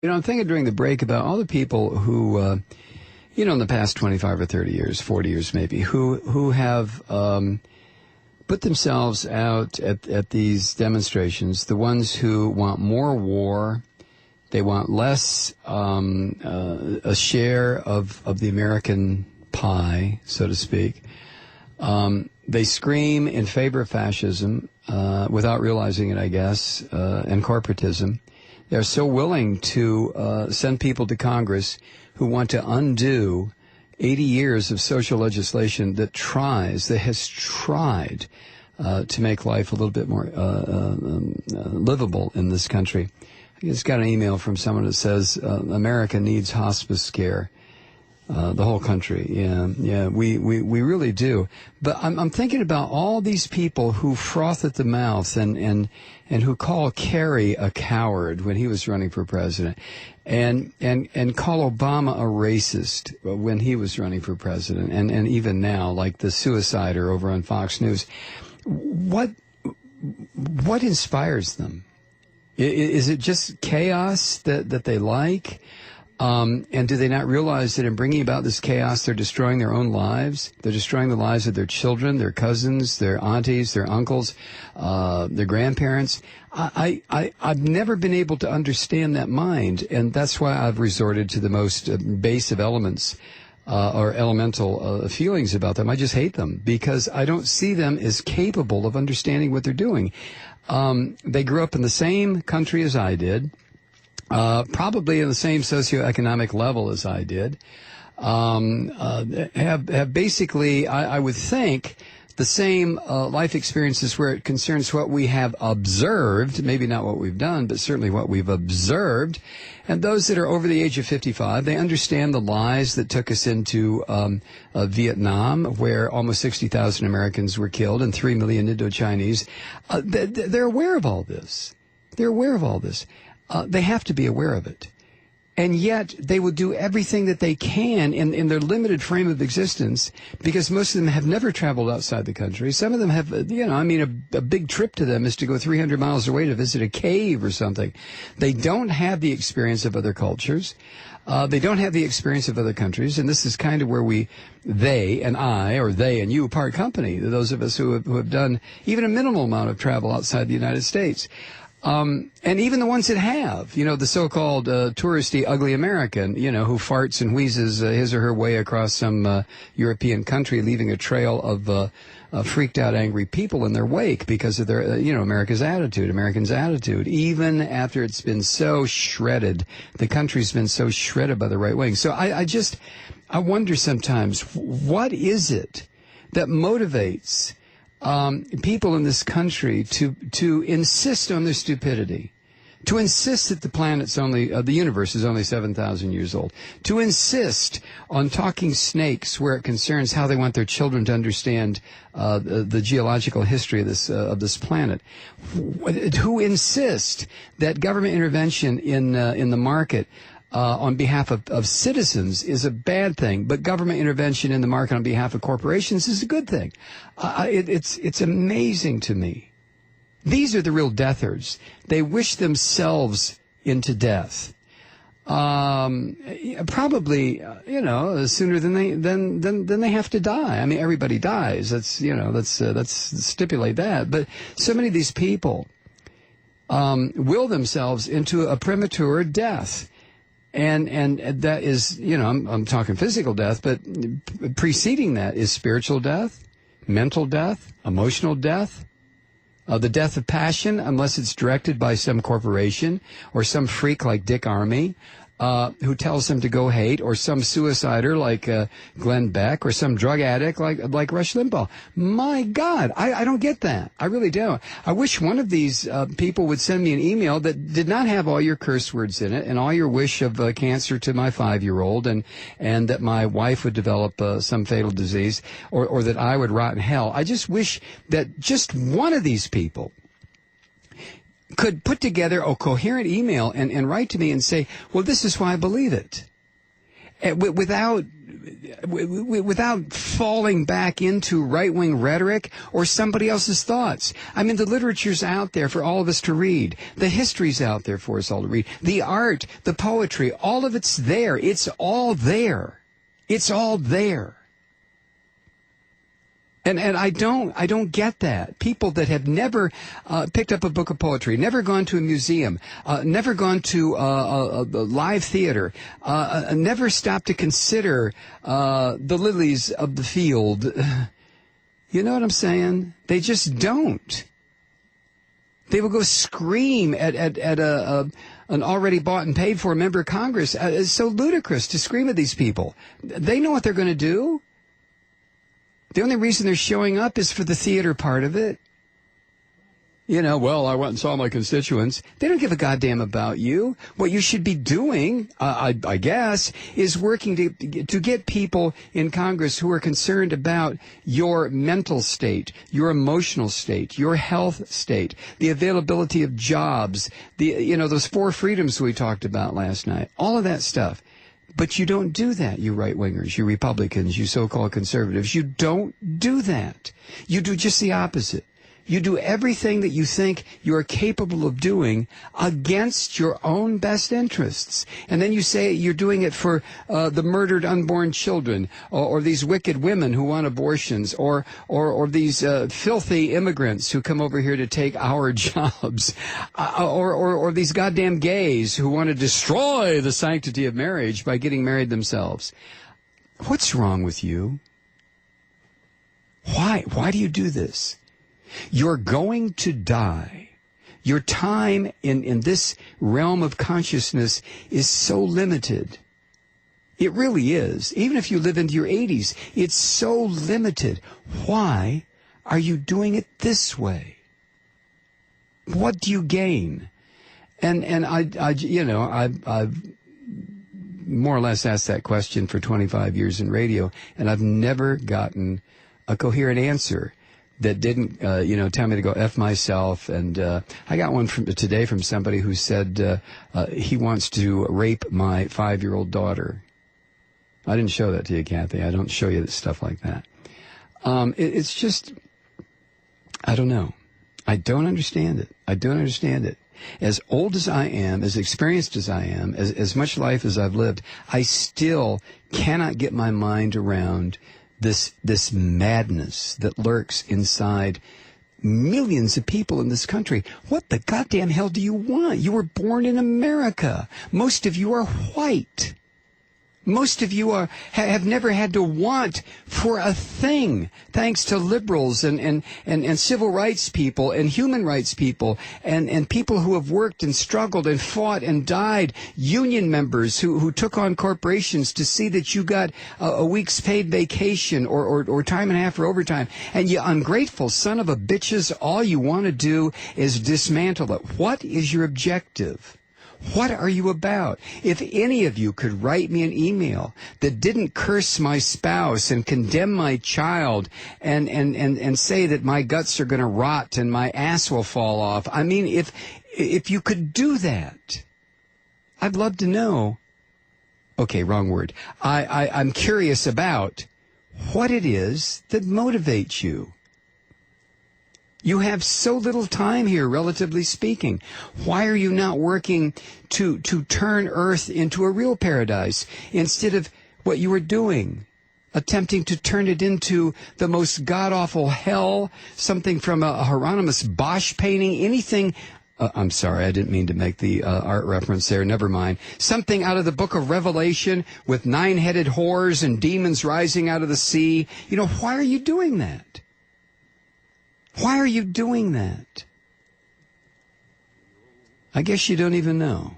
I'm thinking during the break about all the people who, in the past 25 or 30 years, 40 years maybe, who have put themselves out at these demonstrations, the ones who want more war, they want less, a share of the American pie, so to speak. They scream in favor of fascism without realizing it, I guess, and corporatism. They're so willing to send people to Congress who want to undo 80 years of social legislation that has tried to make life a little bit more livable in this country. I just got an email from someone that says America needs hospice care. The whole country, yeah, we really do. But I'm thinking about all these people who froth at the mouth and who call Kerry a coward when he was running for president, and call Obama a racist when he was running for president, and even now, like the suicider over on Fox News. What inspires them? Is it just chaos that they like? And do they not realize that in bringing about this chaos, they're destroying their own lives? They're destroying the lives of their children, their cousins, their aunties, their uncles, their grandparents. I've never been able to understand that mind, and that's why I've resorted to the most base of elements or elemental feelings about them. I just hate them because I don't see them as capable of understanding what they're doing. They grew up in the same country as I did. Probably in the same socioeconomic level as I did, have basically, I would think, the same life experiences where it concerns what we have observed, maybe not what we've done, but certainly what we've observed. And those that are over the age of 55, they understand the lies that took us into Vietnam, where almost 60,000 Americans were killed and 3 million Indo-Chinese. They're aware of all this. They're aware of all this. They have to be aware of it. And yet they will do everything that they can in their limited frame of existence, because most of them have never traveled outside the country. Some of them have, a big trip to them is to go 300 miles away to visit a cave or something. They don't have the experience of other cultures. They don't have the experience of other countries. And this is kind of where they and I, or they and you, part company, those of us who have done even a minimal amount of travel outside the United States. And even the ones that have, the so-called touristy, ugly American, who farts and wheezes his or her way across some European country, leaving a trail of freaked out, angry people in their wake because of their, Americans' attitude, even after it's been so shredded. The country's been so shredded by the right wing. So I wonder sometimes, what is it that motivates people in this country to insist on their stupidity, to insist that the universe is only 7,000 years old, to insist on talking snakes where it concerns how they want their children to understand the geological history of this planet, who insist that government intervention in the market on behalf of citizens is a bad thing, but government intervention in the market on behalf of corporations is a good thing. It's amazing to me. These are the real deathers. They wish themselves into death. Probably, sooner than they have to die. I mean, everybody dies. Let's stipulate that. But so many of these people will themselves into a premature death. And that is, I'm talking physical death, but preceding that is spiritual death, mental death, emotional death, the death of passion, unless it's directed by some corporation or some freak like Dick Armey, who tells them to go hate, or some suicider like Glenn Beck, or some drug addict like Rush Limbaugh. My God, I don't get that. I really don't. I wish one of these people would send me an email that did not have all your curse words in it and all your wish of cancer to my 5-year-old and that my wife would develop some fatal disease or that I would rot in hell. I just wish that just one of these people could put together a coherent email and write to me and say, well, this is why I believe it, without without falling back into right-wing rhetoric or somebody else's thoughts. I mean, the literature's out there for all of us to read. The history's out there for us all to read. The art, the poetry, all of it's there. It's all there. It's all there. And I don't get that. People that have never picked up a book of poetry, never gone to a museum, never gone to a live theater, never stopped to consider the lilies of the field. You know what I'm saying? They just don't. They will go scream at an already bought and paid for member of Congress. It's so ludicrous to scream at these people. They know what they're going to do. The only reason they're showing up is for the theater part of it. You know, well, I went and saw my constituents. They don't give a goddamn about you. What you should be doing, I guess, is working to get people in Congress who are concerned about your mental state, your emotional state, your health state, the availability of jobs, those 4 freedoms we talked about last night, all of that stuff. But you don't do that, you right-wingers, you Republicans, you so-called conservatives. You don't do that. You do just the opposite. You do everything that you think you are capable of doing against your own best interests. And then you say you're doing it for the murdered unborn children or these wicked women who want abortions or these filthy immigrants who come over here to take our jobs or these goddamn gays who want to destroy the sanctity of marriage by getting married themselves. What's wrong with you? Why? Why do you do this? You're going to die. Your time in this realm of consciousness is so limited. It really is. Even if you live into your 80s, it's so limited. Why are you doing it this way? What do you gain? And I've more or less asked that question for 25 years in radio, and I've never gotten a coherent answer that didn't, tell me to go F myself. And I got one today from somebody who said he wants to rape my 5-year-old daughter. I didn't show that to you, Kathy. I don't show you stuff like that. It's just, I don't know. I don't understand it. I don't understand it. As old as I am, as experienced as I am, as much life as I've lived, I still cannot get my mind around this madness that lurks inside millions of people in this country. What the goddamn hell do you want? You were born in America. Most of you are white. Most of you have never had to want for a thing, thanks to liberals and civil rights people and human rights people and people who have worked and struggled and fought and died, union members who took on corporations to see that you got a week's paid vacation or time and a half for overtime. And you ungrateful son of a bitches, all you want to do is dismantle it. What is your objective? What are you about? If any of you could write me an email that didn't curse my spouse and condemn my child and say that my guts are going to rot and my ass will fall off. I mean, if you could do that, I'd love to know. Okay, wrong word. I'm curious about what it is that motivates you. You have so little time here, relatively speaking. Why are you not working to turn Earth into a real paradise instead of what you were doing, attempting to turn it into the most god-awful hell, something from a Hieronymus Bosch painting, anything? I'm sorry, I didn't mean to make the art reference there. Never mind. Something out of the book of Revelation with 9-headed whores and demons rising out of the sea. You know, why are you doing that? Why are you doing that? I guess you don't even know.